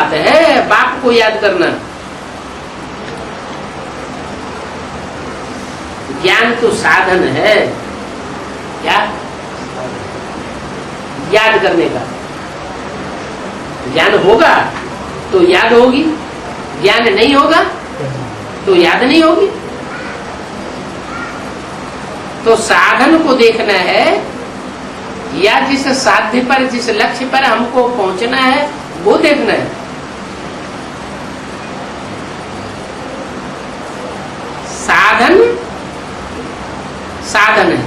बात है बाप को याद करना। ज्ञान तो साधन है, क्या याद करने का। ज्ञान होगा तो याद होगी, ज्ञान नहीं होगा तो याद नहीं होगी। तो साधन को देखना है, या जिस साध्य पर, जिस लक्ष्य पर हमको पहुंचना है वो देखना है। साधन साधन है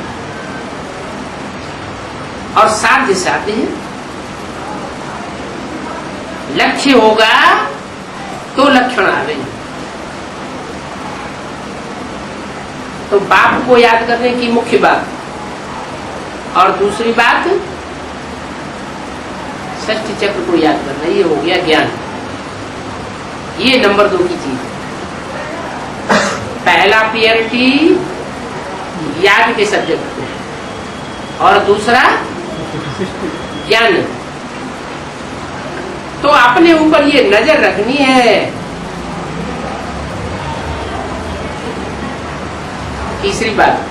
और साध्य साध्य है। लक्ष्य होगा तो लक्षण आ रही। तो बाप को याद करने की मुख्य बात, और दूसरी बात षष्ठी चक्र को याद करना, ये हो गया ज्ञान। ये नंबर 2 की चीज। पहला पीएलटी याद के सब्जेक्ट को, और दूसरा ज्ञान। तो अपने ऊपर ये नजर रखनी है। तीसरी बात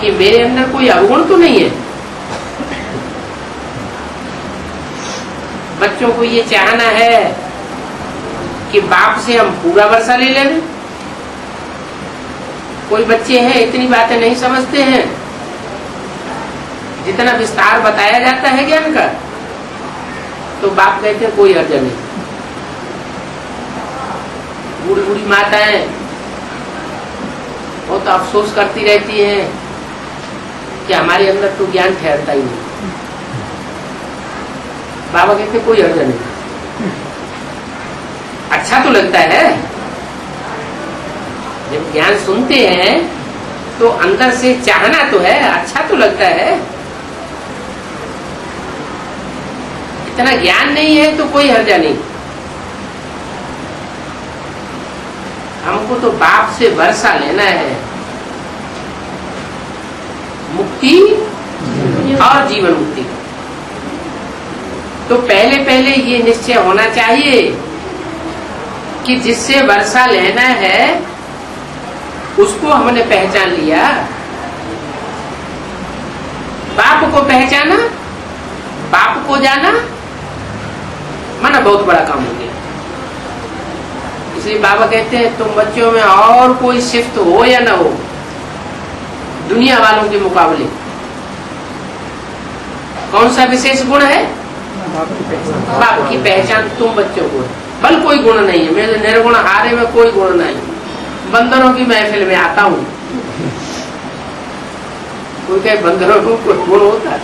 कि मेरे अंदर कोई अवगुण तो नहीं है। बच्चों को ये चाहना है कि बाप से हम पूरा वर्षा ले लें। कोई बच्चे हैं इतनी बातें नहीं समझते हैं, जितना विस्तार बताया जाता है ज्ञान का, तो बाप कहते हैं कोई हर्ज नहीं। बूढ़ी बूढ़ी माताएं वो तो अफसोस करती रहती हैं कि हमारे अंदर तो ज्ञान ठहरता ही नहीं। बाबा कहते कोई हर्ज नहीं। अच्छा तो लगता है जब ज्ञान सुनते हैं तो अंदर से चाहना तो है, अच्छा तो लगता है। इतना ज्ञान नहीं है तो कोई हर्जा नहीं। हमको तो बाप से वर्षा लेना है, मुक्ति और जीवन मुक्ति। तो पहले पहले ये निश्चय होना चाहिए कि जिससे वर्षा लेना है उसको हमने पहचान लिया। बाप को पहचाना, बाप को जाना, माना बहुत बड़ा काम हो गया। इसलिए बाबा कहते हैं तुम बच्चों में और कोई शिफ्ट हो या ना हो, दुनिया वालों के मुकाबले कौन सा विशेष गुण है? बाप की पहचान तुम बच्चों को। बल कोई गुण नहीं है, मेरे निर्गुण हारे में कोई गुण नहीं। बंदरों की महफिल में आता हूँ। कोई कहे बंदरों को कोई गुण होता है?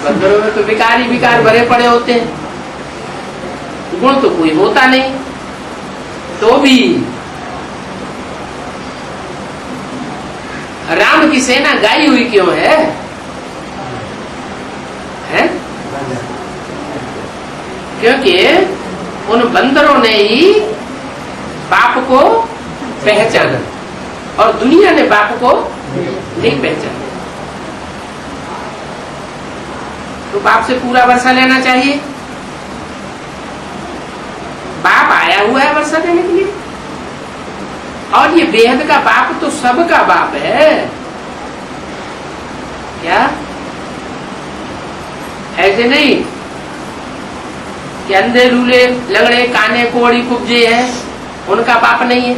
बंदरों में तो विकार ही विकार भरे पड़े होते हैं, गुण तो कोई होता नहीं। तो भी राम की सेना गाई हुई क्यों है? क्योंकि उन बंदरों ने ही बाप को पहचाना और दुनिया ने बाप को नहीं पहचाना। तो बाप से पूरा वर्षा लेना चाहिए। बाप आया हुआ है वर्षा देने के लिए, और ये बेहद का बाप तो सबका बाप है। क्या ऐसे नहीं कि अंधे लूले लगड़े काने कोड़ी कुब्जे हैं उनका बाप नहीं है,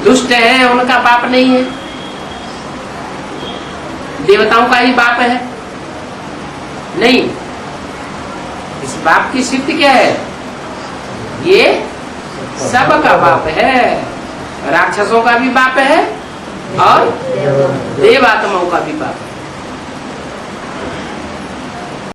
दुष्ट है उनका बाप नहीं है, देवताओं का ही बाप है नहीं। इस बाप की सिद्ध क्या है? ये सबका बाप है। राक्षसों का भी बाप है और देवात्माओं का भी बाप है।